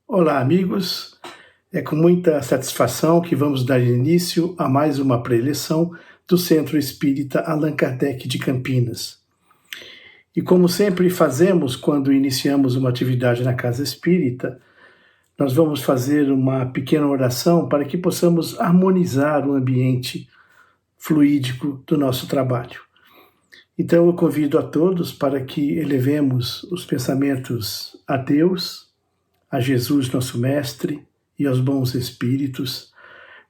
Olá, amigos. É com muita satisfação que vamos dar início a mais uma preleção do Centro Espírita Allan Kardec de Campinas. E como sempre fazemos quando iniciamos uma atividade na Casa Espírita, nós vamos fazer uma pequena oração para que possamos harmonizar o ambiente fluídico do nosso trabalho. Então eu convido a todos para que elevemos os pensamentos a Deus, a Jesus, nosso Mestre, e aos bons espíritos,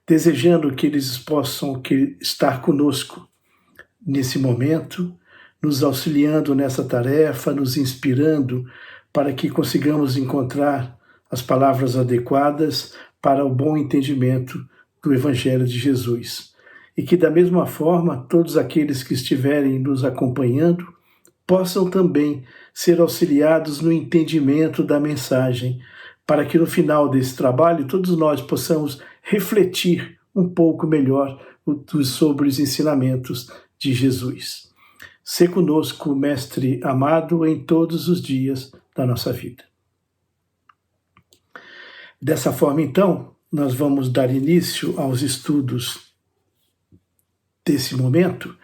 desejando que eles possam estar conosco nesse momento, nos auxiliando nessa tarefa, nos inspirando para que consigamos encontrar as palavras adequadas para o bom entendimento do Evangelho de Jesus. E que, da mesma forma, todos aqueles que estiverem nos acompanhando possam também ser auxiliados no entendimento da mensagem, para que no final desse trabalho todos nós possamos refletir um pouco melhor sobre os ensinamentos de Jesus. Sê conosco, Mestre amado, em todos os dias da nossa vida. Dessa forma, então, nós vamos dar início aos estudos desse momento,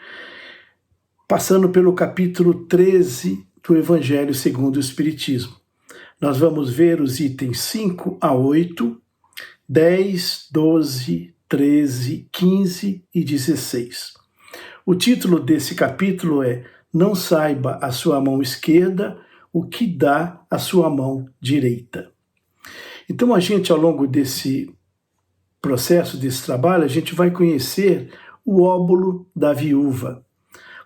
passando pelo capítulo 13 do Evangelho segundo o Espiritismo. Nós vamos ver os itens 5 a 8, 10, 12, 13, 15 e 16. O título desse capítulo é Não saiba a sua mão esquerda o que dá a sua mão direita. Então a gente, ao longo desse processo, desse trabalho, a gente vai conhecer o óbolo da viúva,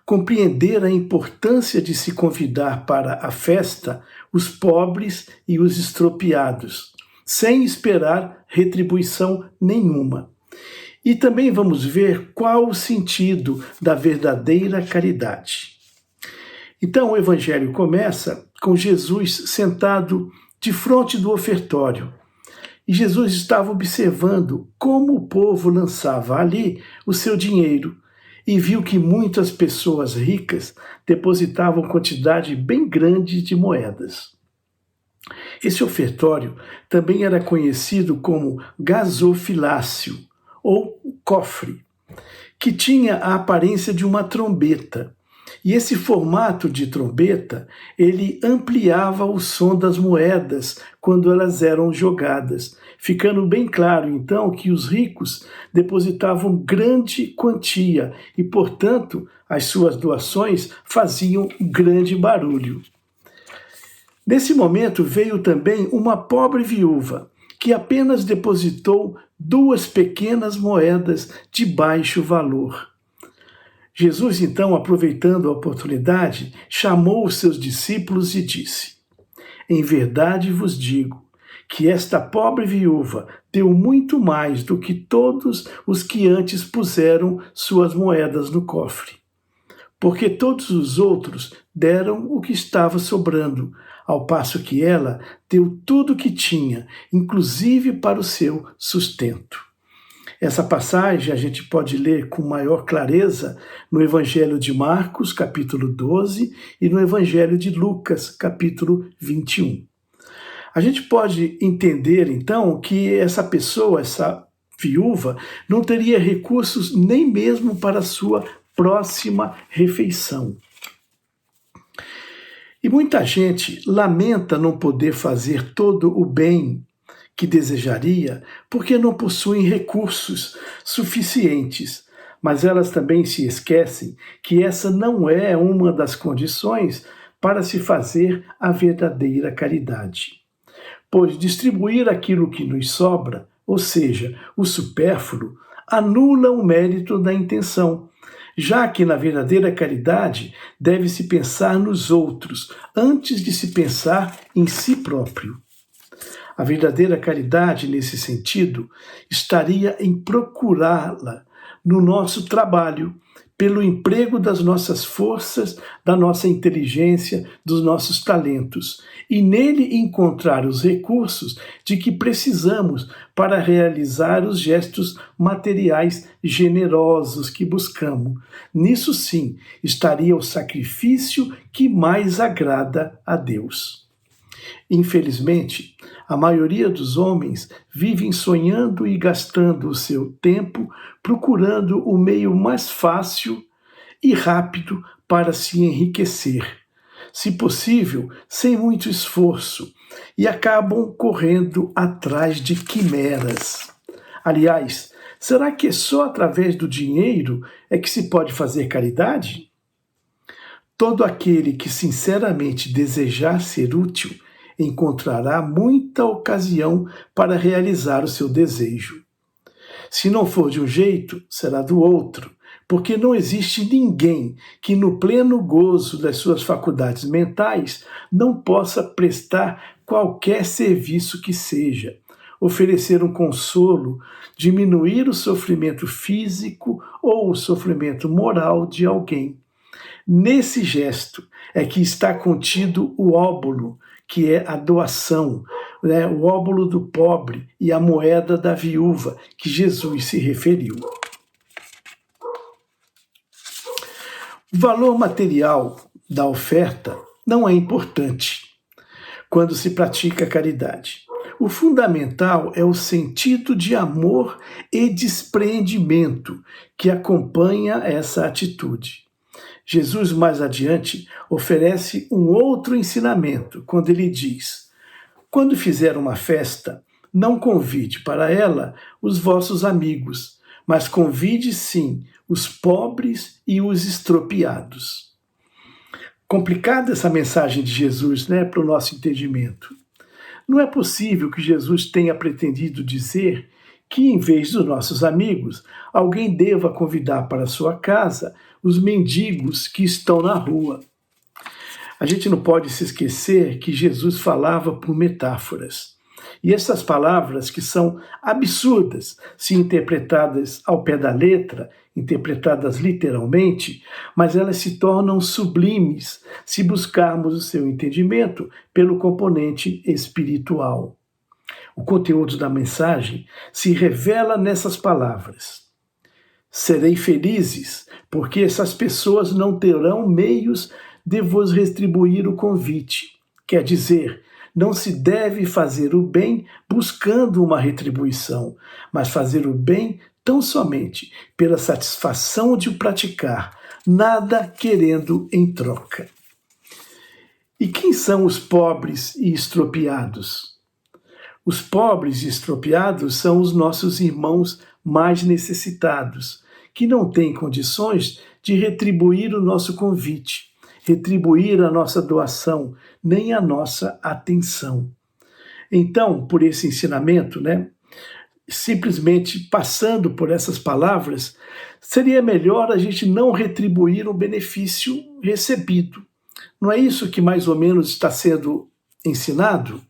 compreender a importância de se convidar para a festa os pobres e os estropiados, sem esperar retribuição nenhuma. E também vamos ver qual o sentido da verdadeira caridade. Então o Evangelho começa com Jesus sentado de frente do ofertório. E Jesus estava observando como o povo lançava ali o seu dinheiro, e viu que muitas pessoas ricas depositavam quantidade bem grande de moedas. Esse ofertório também era conhecido como gasofilácio, ou cofre, que tinha a aparência de uma trombeta. E esse formato de trombeta, ele ampliava o som das moedas quando elas eram jogadas, ficando bem claro, então, que os ricos depositavam grande quantia e, portanto, as suas doações faziam grande barulho. Nesse momento veio também uma pobre viúva, que apenas depositou 2 pequenas moedas de baixo valor. Jesus, então, aproveitando a oportunidade, chamou os seus discípulos e disse: Em verdade vos digo que esta pobre viúva deu muito mais do que todos os que antes puseram suas moedas no cofre. Porque todos os outros deram o que estava sobrando, ao passo que ela deu tudo o que tinha, inclusive para o seu sustento. Essa passagem a gente pode ler com maior clareza no Evangelho de Marcos, capítulo 12, e no Evangelho de Lucas, capítulo 21. A gente pode entender, então, que essa pessoa, essa viúva, não teria recursos nem mesmo para a sua próxima refeição. E muita gente lamenta não poder fazer todo o bem que desejaria, porque não possuem recursos suficientes. Mas elas também se esquecem que essa não é uma das condições para se fazer a verdadeira caridade. Pois distribuir aquilo que nos sobra, ou seja, o supérfluo, anula o mérito da intenção, já que na verdadeira caridade deve-se pensar nos outros antes de se pensar em si próprio. A verdadeira caridade, nesse sentido, estaria em procurá-la no nosso trabalho, pelo emprego das nossas forças, da nossa inteligência, dos nossos talentos, e nele encontrar os recursos de que precisamos para realizar os gestos materiais generosos que buscamos. Nisso sim, estaria o sacrifício que mais agrada a Deus. Infelizmente, A maioria dos homens vivem sonhando e gastando o seu tempo procurando o meio mais fácil e rápido para se enriquecer, se possível, sem muito esforço, e acabam correndo atrás de quimeras. Aliás, será que é só através do dinheiro é que se pode fazer caridade? Todo aquele que sinceramente desejar ser útil encontrará muita ocasião para realizar o seu desejo. Se não for de um jeito, será do outro, porque não existe ninguém que, no pleno gozo das suas faculdades mentais, não possa prestar qualquer serviço que seja, oferecer um consolo, diminuir o sofrimento físico ou o sofrimento moral de alguém. Nesse gesto é que está contido o óbolo, que é a doação, o óbolo do pobre e a moeda da viúva, que Jesus se referiu. O valor material da oferta não é importante quando se pratica caridade. O fundamental é o sentido de amor e despreendimento que acompanha essa atitude. Jesus, mais adiante, oferece um outro ensinamento, quando ele diz: quando fizer uma festa, não convide para ela os vossos amigos, mas convide sim os pobres e os estropiados. Complicada essa mensagem de Jesus, para o nosso entendimento. Não é possível que Jesus tenha pretendido dizer que, em vez dos nossos amigos, alguém deva convidar para sua casa os mendigos que estão na rua. A gente não pode se esquecer que Jesus falava por metáforas. E essas palavras, que são absurdas se interpretadas ao pé da letra, interpretadas literalmente, mas elas se tornam sublimes se buscarmos o seu entendimento pelo componente espiritual. O conteúdo da mensagem se revela nessas palavras. Serei felizes, porque essas pessoas não terão meios de vos retribuir o convite. Quer dizer, não se deve fazer o bem buscando uma retribuição, mas fazer o bem tão somente pela satisfação de o praticar, nada querendo em troca. E quem são os pobres e estropiados? Os pobres e estropiados são os nossos irmãos mais necessitados, que não têm condições de retribuir o nosso convite, retribuir a nossa doação, nem a nossa atenção. Então, por esse ensinamento, simplesmente passando por essas palavras, seria melhor a gente não retribuir o benefício recebido. Não é isso que mais ou menos está sendo ensinado?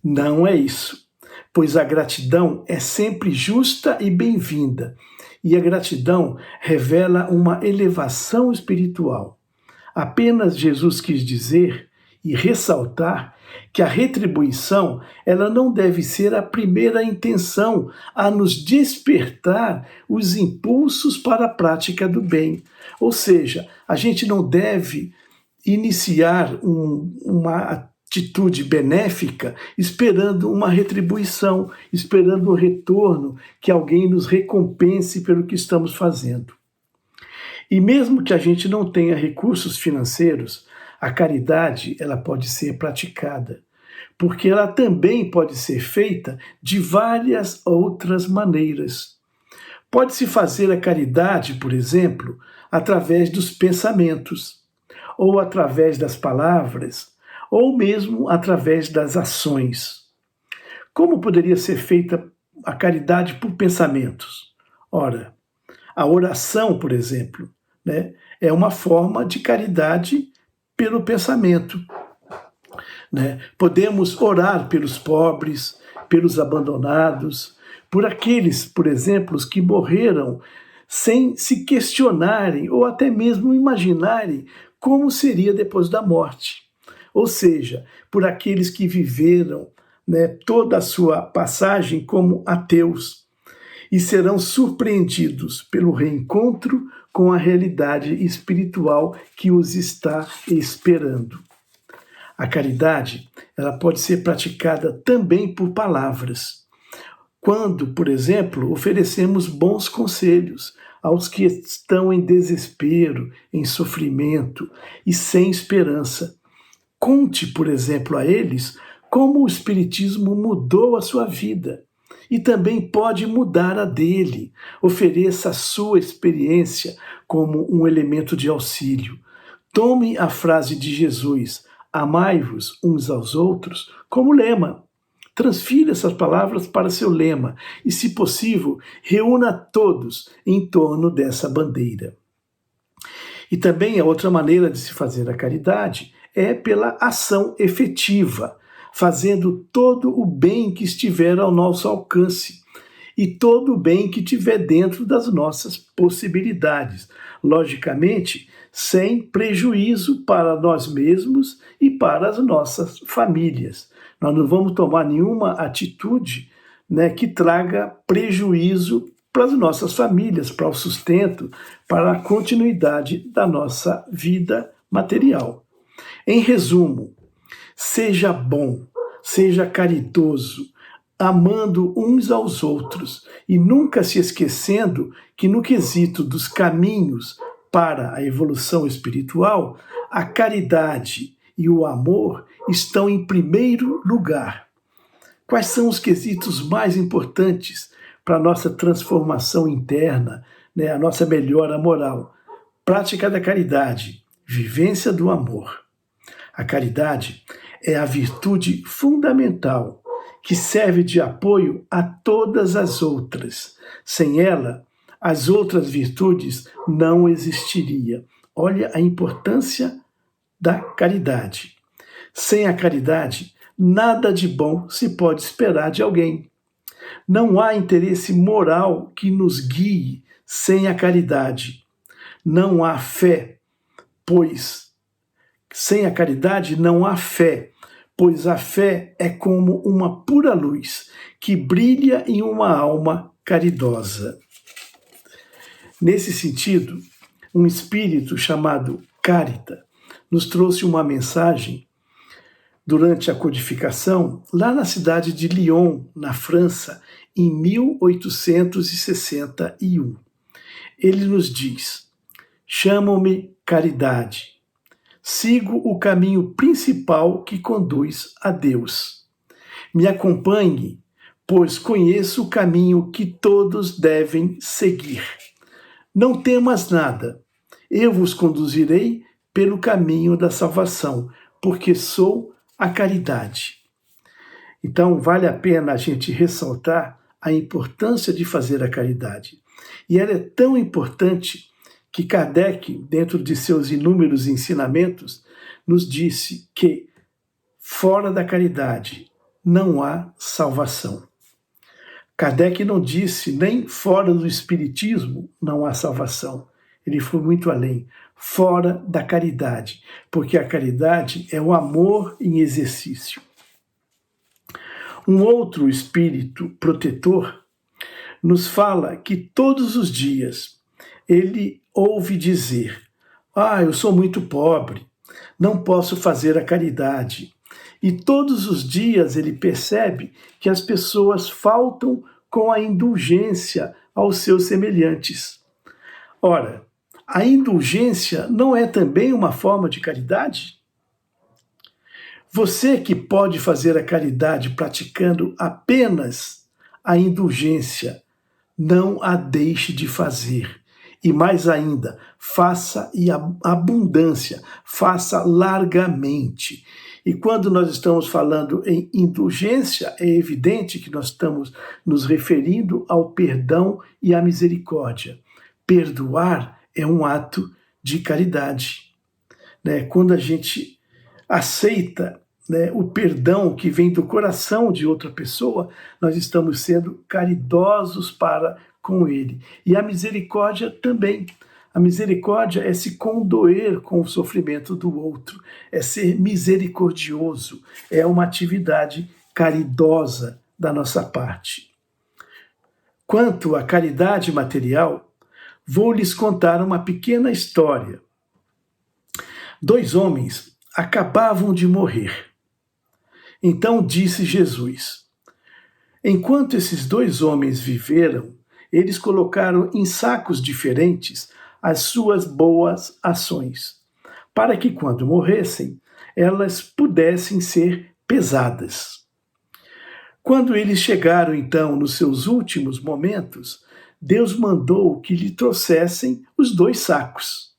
Não é isso, pois a gratidão é sempre justa e bem-vinda, e a gratidão revela uma elevação espiritual. Apenas Jesus quis dizer e ressaltar que a retribuição ela não deve ser a primeira intenção a nos despertar os impulsos para a prática do bem. Ou seja, a gente não deve iniciar uma atitude benéfica esperando uma retribuição, esperando um retorno, que alguém nos recompense pelo que estamos fazendo. E mesmo que a gente não tenha recursos financeiros, a caridade ela pode ser praticada, porque ela também pode ser feita de várias outras maneiras. Pode-se fazer a caridade, por exemplo, através dos pensamentos, ou através das palavras, ou mesmo através das ações. Como poderia ser feita a caridade por pensamentos? Ora, a oração, por exemplo, é uma forma de caridade pelo pensamento. Podemos orar pelos pobres, pelos abandonados, por aqueles, por exemplo, que morreram sem se questionarem ou até mesmo imaginarem como seria depois da morte. Ou seja, por aqueles que viveram toda a sua passagem como ateus e serão surpreendidos pelo reencontro com a realidade espiritual que os está esperando. A caridade, ela pode ser praticada também por palavras. Quando, por exemplo, oferecemos bons conselhos aos que estão em desespero, em sofrimento e sem esperança. Conte, por exemplo, a eles como o Espiritismo mudou a sua vida e também pode mudar a dele. Ofereça a sua experiência como um elemento de auxílio. Tome a frase de Jesus, amai-vos uns aos outros, como lema. Transfira essas palavras para seu lema e, se possível, reúna todos em torno dessa bandeira. E também a outra maneira de se fazer a caridade é pela ação efetiva, fazendo todo o bem que estiver ao nosso alcance e todo o bem que tiver dentro das nossas possibilidades, logicamente, sem prejuízo para nós mesmos e para as nossas famílias. Nós não vamos tomar nenhuma atitude, que traga prejuízo para as nossas famílias, para o sustento, para a continuidade da nossa vida material. Em resumo, seja bom, seja caridoso, amando uns aos outros e nunca se esquecendo que no quesito dos caminhos para a evolução espiritual, a caridade e o amor estão em primeiro lugar. Quais são os quesitos mais importantes para a nossa transformação interna, a nossa melhora moral? Prática da caridade, vivência do amor. A caridade é a virtude fundamental que serve de apoio a todas as outras. Sem ela, as outras virtudes não existiriam. Olha a importância da caridade. Sem a caridade, nada de bom se pode esperar de alguém. Não há interesse moral que nos guie sem a caridade. Não há fé, pois sem a caridade não há fé, pois a fé é como uma pura luz que brilha em uma alma caridosa. Nesse sentido, um espírito chamado Carita nos trouxe uma mensagem durante a codificação lá na cidade de Lyon, na França, em 1861. Ele nos diz: chamam-me caridade. Sigo o caminho principal que conduz a Deus. Me acompanhe, pois conheço o caminho que todos devem seguir. Não temas nada, eu vos conduzirei pelo caminho da salvação, porque sou a caridade. Então, vale a pena a gente ressaltar a importância de fazer a caridade. E ela é tão importante que Kardec, dentro de seus inúmeros ensinamentos, nos disse que fora da caridade não há salvação. Kardec não disse nem fora do espiritismo não há salvação. Ele foi muito além, fora da caridade, porque a caridade é o amor em exercício. Um outro espírito protetor nos fala que todos os dias ele ouve dizer: eu sou muito pobre, não posso fazer a caridade. E todos os dias ele percebe que as pessoas faltam com a indulgência aos seus semelhantes. Ora, a indulgência não é também uma forma de caridade? Você que pode fazer a caridade praticando apenas a indulgência, não a deixe de fazer. E mais ainda, faça em abundância, faça largamente. E quando nós estamos falando em indulgência, é evidente que nós estamos nos referindo ao perdão e à misericórdia. Perdoar é um ato de caridade. Quando a gente aceita o perdão que vem do coração de outra pessoa, nós estamos sendo caridosos para com ele. E a misericórdia também. A misericórdia é se condoer com o sofrimento do outro, é ser misericordioso, é uma atividade caridosa da nossa parte. Quanto à caridade material, vou lhes contar uma pequena história. 2 homens acabavam de morrer. Então disse Jesus: enquanto esses 2 homens viveram, eles colocaram em sacos diferentes as suas boas ações, para que quando morressem, elas pudessem ser pesadas. Quando eles chegaram, então, nos seus últimos momentos, Deus mandou que lhe trouxessem os 2 sacos.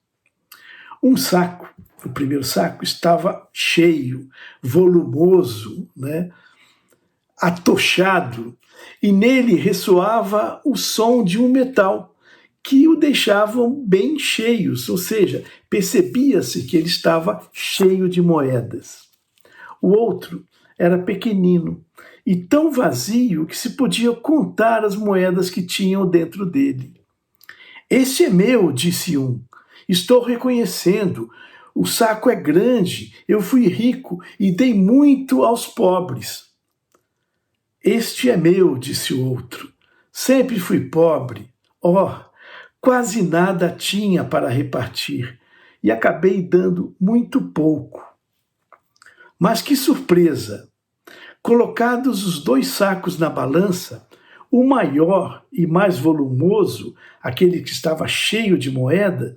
Um saco, o primeiro saco, estava cheio, volumoso, atochado, e nele ressoava o som de um metal que o deixavam bem cheios, ou seja, percebia-se que ele estava cheio de moedas. O outro era pequenino e tão vazio que se podia contar as moedas que tinham dentro dele. Este é meu, disse um. Estou reconhecendo. O saco é grande, eu fui rico e dei muito aos pobres. Este é meu, disse o outro. Sempre fui pobre. Quase nada tinha para repartir e acabei dando muito pouco. Mas que surpresa! Colocados os 2 sacos na balança, o maior e mais volumoso, aquele que estava cheio de moedas,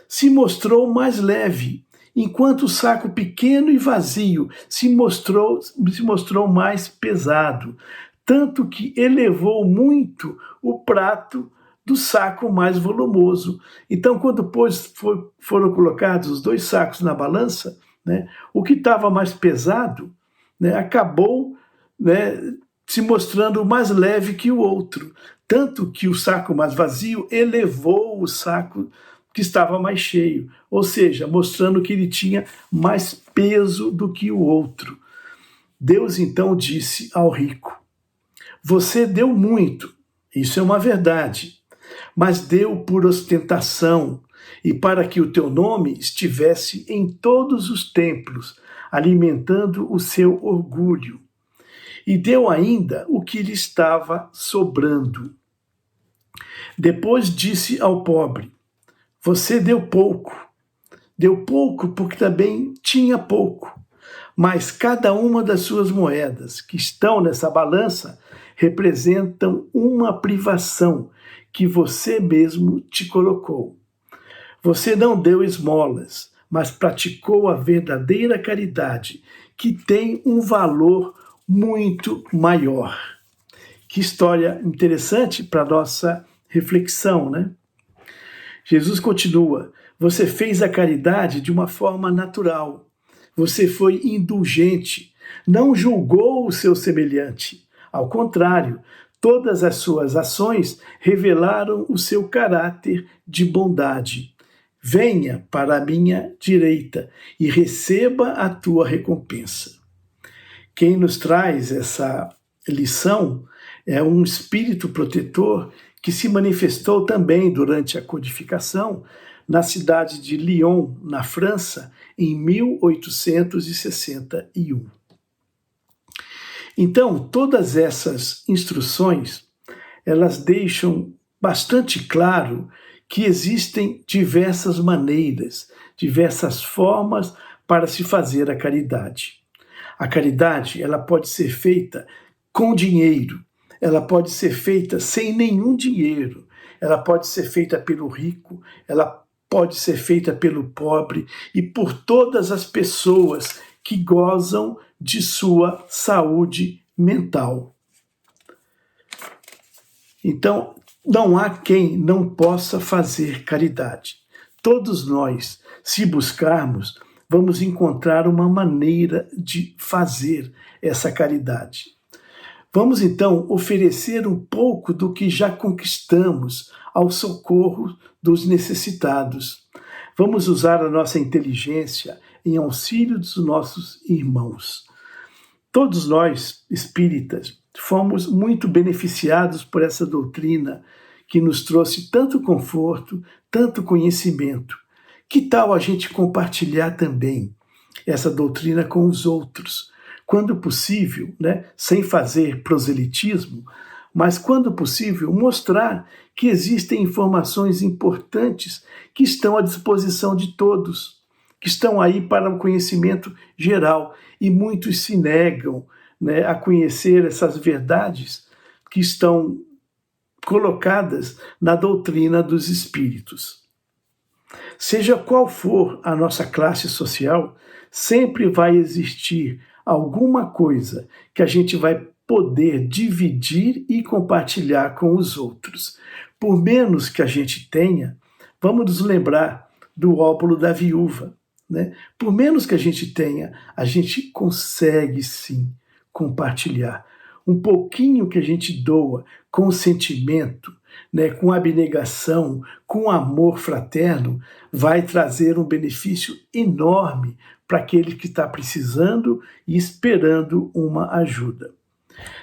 se mostrou mais leve, enquanto o saco pequeno e vazio se mostrou mais pesado, tanto que elevou muito o prato do saco mais volumoso. Então, quando foram colocados os 2 sacos na balança, o que estava mais pesado acabou se mostrando mais leve que o outro, tanto que o saco mais vazio elevou o saco que estava mais cheio, ou seja, mostrando que ele tinha mais peso do que o outro. Deus então disse ao rico: você deu muito, isso é uma verdade, mas deu por ostentação e para que o teu nome estivesse em todos os templos, alimentando o seu orgulho. E deu ainda o que lhe estava sobrando. Depois disse ao pobre: você deu pouco porque também tinha pouco, mas cada uma das suas moedas que estão nessa balança representam uma privação que você mesmo te colocou. Você não deu esmolas, mas praticou a verdadeira caridade, que tem um valor muito maior. Que história interessante para a nossa reflexão, Jesus continua: você fez a caridade de uma forma natural. Você foi indulgente, não julgou o seu semelhante. Ao contrário, todas as suas ações revelaram o seu caráter de bondade. Venha para a minha direita e receba a tua recompensa. Quem nos traz essa lição é um espírito protetor que se manifestou também durante a codificação na cidade de Lyon, na França, em 1861. Então, todas essas instruções, elas deixam bastante claro que existem diversas maneiras, diversas formas para se fazer a caridade. A caridade, ela pode ser feita com dinheiro, ela pode ser feita sem nenhum dinheiro, ela pode ser feita pelo rico, ela pode ser feita pelo pobre e por todas as pessoas que gozam de sua saúde mental. Então, não há quem não possa fazer caridade. Todos nós, se buscarmos, vamos encontrar uma maneira de fazer essa caridade. Vamos então oferecer um pouco do que já conquistamos ao socorro dos necessitados. Vamos usar a nossa inteligência em auxílio dos nossos irmãos. Todos nós, espíritas, fomos muito beneficiados por essa doutrina que nos trouxe tanto conforto, tanto conhecimento. Que tal a gente compartilhar também essa doutrina com os outros? Quando possível, sem fazer proselitismo, mas quando possível mostrar que existem informações importantes que estão à disposição de todos. que estão aí para o conhecimento geral, e muitos se negam, né, a conhecer essas verdades que estão colocadas na doutrina dos espíritos. Seja qual for a nossa classe social, sempre vai existir alguma coisa que a gente vai poder dividir e compartilhar com os outros. Por menos que a gente tenha, vamos nos lembrar do óbolo da viúva, né? Por menos que a gente tenha, a gente consegue sim compartilhar. Um pouquinho que a gente doa com sentimento, né, com abnegação, com amor fraterno, vai trazer um benefício enorme para aquele que está precisando e esperando uma ajuda.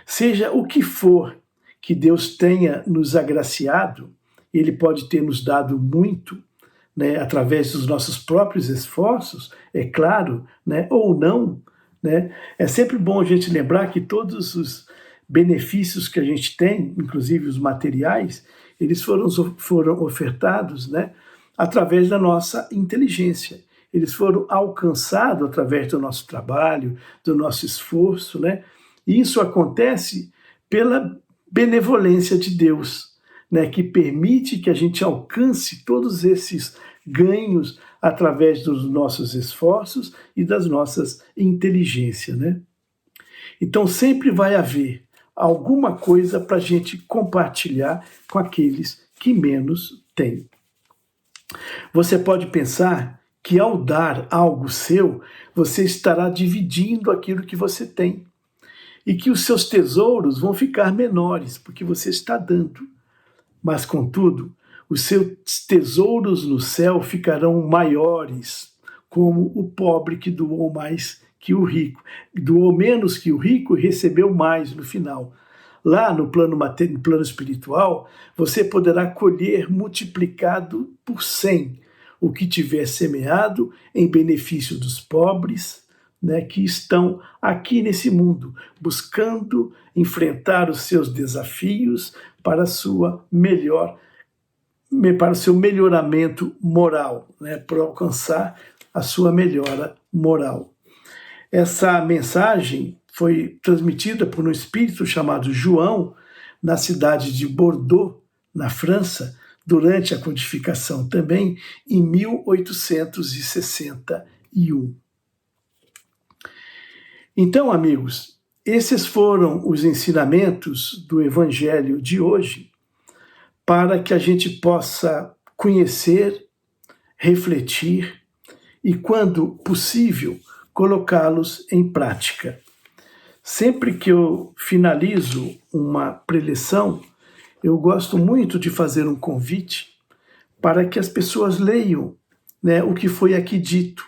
Seja o que for que Deus tenha nos agraciado, Ele pode ter nos dado muito, né, através dos nossos próprios esforços, é claro, né, ou não, né? É sempre bom a gente lembrar que todos os benefícios que a gente tem, inclusive os materiais, eles foram ofertados, né, através da nossa inteligência. Eles foram alcançados através do nosso trabalho, do nosso esforço, né? E isso acontece pela benevolência de Deus, né, que permite que a gente alcance todos esses ganhos através dos nossos esforços e das nossas inteligências, né? Então sempre vai haver alguma coisa para a gente compartilhar com aqueles que menos têm. Você pode pensar que ao dar algo seu, você estará dividindo aquilo que você tem e que os seus tesouros vão ficar menores, porque você está dando. Mas, contudo, os seus tesouros no céu ficarão maiores, como o pobre que doou mais que o rico. Doou menos que o rico e recebeu mais no final. Lá no plano espiritual, você poderá colher multiplicado por 100 o que tiver semeado em benefício dos pobres, né, que estão aqui nesse mundo, buscando enfrentar os seus desafios para o seu melhoramento moral, né, para alcançar a sua melhora moral. Essa mensagem foi transmitida por um espírito chamado João, na cidade de Bordeaux, na França, durante a codificação também, em 1861. Então, amigos, esses foram os ensinamentos do Evangelho de hoje, para que a gente possa conhecer, refletir e, quando possível, colocá-los em prática. Sempre que eu finalizo uma preleção, eu gosto muito de fazer um convite para que as pessoas leiam, né, o que foi aqui dito,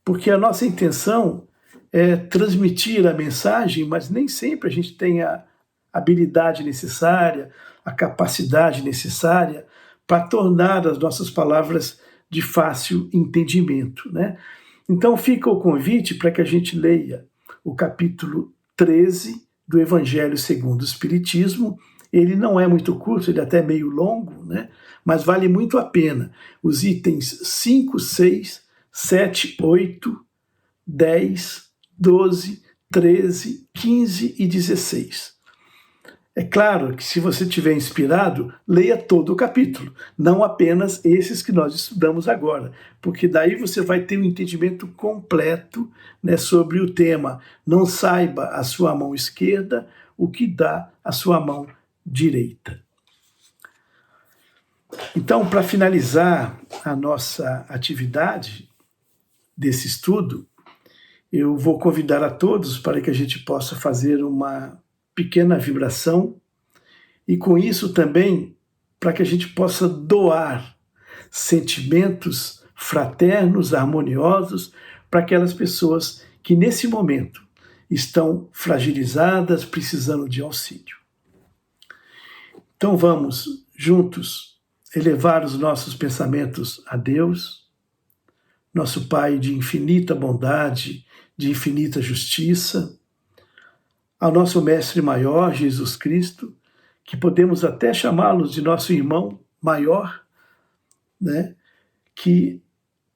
porque a nossa intenção é transmitir a mensagem, mas nem sempre a gente tem a habilidade necessária, a capacidade necessária para tornar as nossas palavras de fácil entendimento, né? Então fica o convite para que a gente leia o capítulo 13 do Evangelho segundo o Espiritismo. Ele não é muito curto, ele é até meio longo, né? Mas vale muito a pena. Os itens 5, 6, 7, 8, 10, 12, 13, 15 e 16. É claro que se você estiver inspirado, leia todo o capítulo, não apenas esses que nós estudamos agora, porque daí você vai ter um entendimento completo, né, sobre o tema. Não saiba a sua mão esquerda o que dá a sua mão direita. Então, para finalizar a nossa atividade desse estudo, eu vou convidar a todos para que a gente possa fazer uma pequena vibração e, com isso, também para que a gente possa doar sentimentos fraternos, harmoniosos para aquelas pessoas que, nesse momento, estão fragilizadas, precisando de auxílio. Então, vamos juntos elevar os nossos pensamentos a Deus, nosso Pai de infinita bondade, de infinita justiça, ao nosso Mestre Maior, Jesus Cristo, que podemos até chamá-lo de nosso irmão maior, né? Que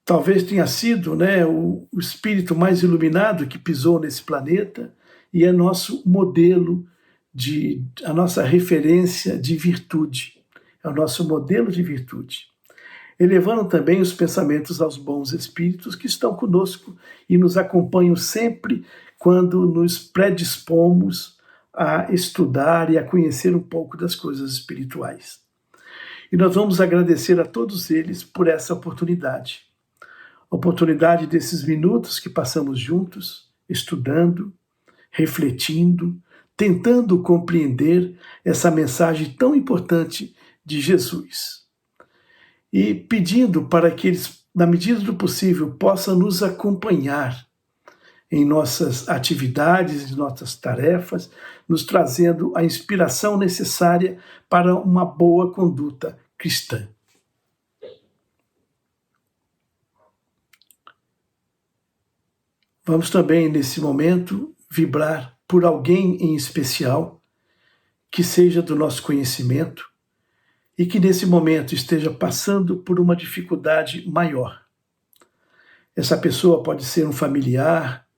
talvez tenha sido, né, o espírito mais iluminado que pisou nesse planeta e é nosso modelo, a nossa referência de virtude, é o nosso modelo de virtude. Elevando também os pensamentos aos bons espíritos que estão conosco e nos acompanham sempre quando nos predispomos a estudar e a conhecer um pouco das coisas espirituais. E nós vamos agradecer a todos eles por essa oportunidade. Oportunidade desses minutos que passamos juntos, estudando, refletindo, tentando compreender essa mensagem tão importante de Jesus. E pedindo para que eles, na medida do possível, possam nos acompanhar em nossas atividades, em nossas tarefas, nos trazendo a inspiração necessária para uma boa conduta cristã. Vamos também, nesse momento, vibrar por alguém em especial que seja do nosso conhecimento e que nesse momento esteja passando por uma dificuldade maior. Essa pessoa pode ser um familiar,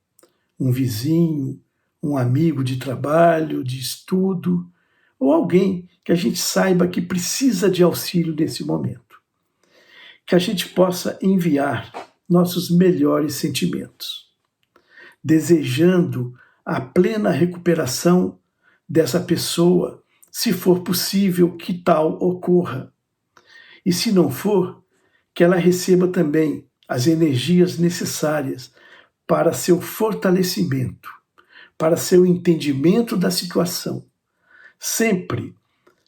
um vizinho, um amigo de trabalho, de estudo, ou alguém que a gente saiba que precisa de auxílio nesse momento. Que a gente possa enviar nossos melhores sentimentos, desejando a plena recuperação dessa pessoa, se for possível que tal ocorra. E se não for, que ela receba também as energias necessárias para seu fortalecimento, para seu entendimento da situação. Sempre,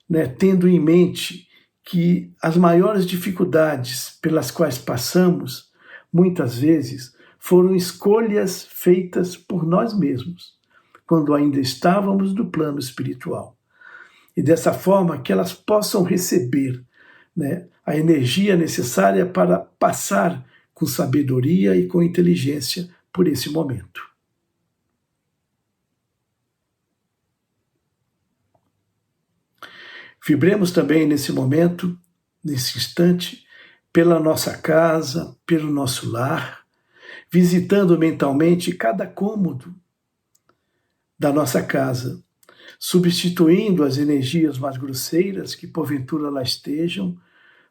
né, tendo em mente que as maiores dificuldades pelas quais passamos, muitas vezes, foram escolhas feitas por nós mesmos, quando ainda estávamos no plano espiritual. E dessa forma que elas possam receber, né, a energia necessária para passar com sabedoria e com inteligência por esse momento. Vibremos também nesse momento, nesse instante, pela nossa casa, pelo nosso lar, visitando mentalmente cada cômodo da nossa casa, substituindo as energias mais grosseiras que porventura lá estejam,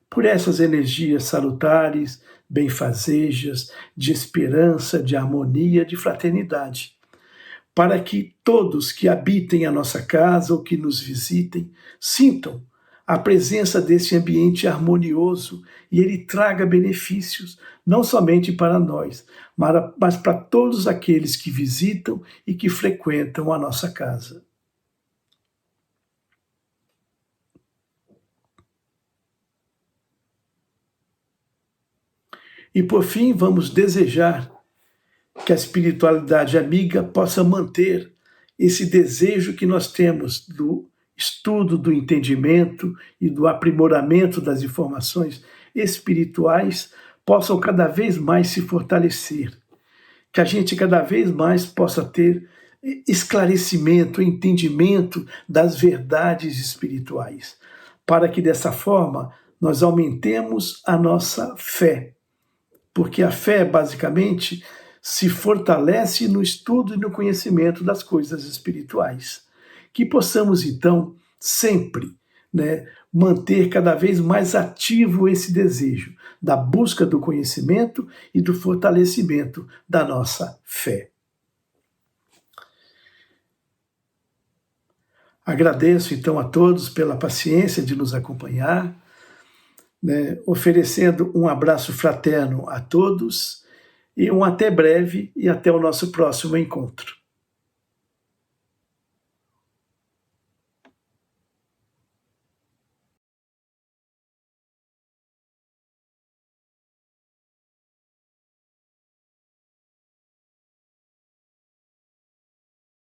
por essas energias salutares, benfazejas, de esperança, de harmonia, de fraternidade, para que todos que habitem a nossa casa ou que nos visitem sintam a presença desse ambiente harmonioso e ele traga benefícios, não somente para nós, mas para todos aqueles que visitam e que frequentam a nossa casa. E por fim, vamos desejar que a espiritualidade amiga possa manter esse desejo que nós temos do estudo, do entendimento e do aprimoramento das informações espirituais, possam cada vez mais se fortalecer. Que a gente cada vez mais possa ter esclarecimento, entendimento das verdades espirituais, para que dessa forma nós aumentemos a nossa fé. Porque a fé, basicamente, se fortalece no estudo e no conhecimento das coisas espirituais. Que possamos, então, sempre, né, manter cada vez mais ativo esse desejo da busca do conhecimento e do fortalecimento da nossa fé. Agradeço, então, a todos pela paciência de nos acompanhar, né, oferecendo um abraço fraterno a todos e um até breve e até o nosso próximo encontro.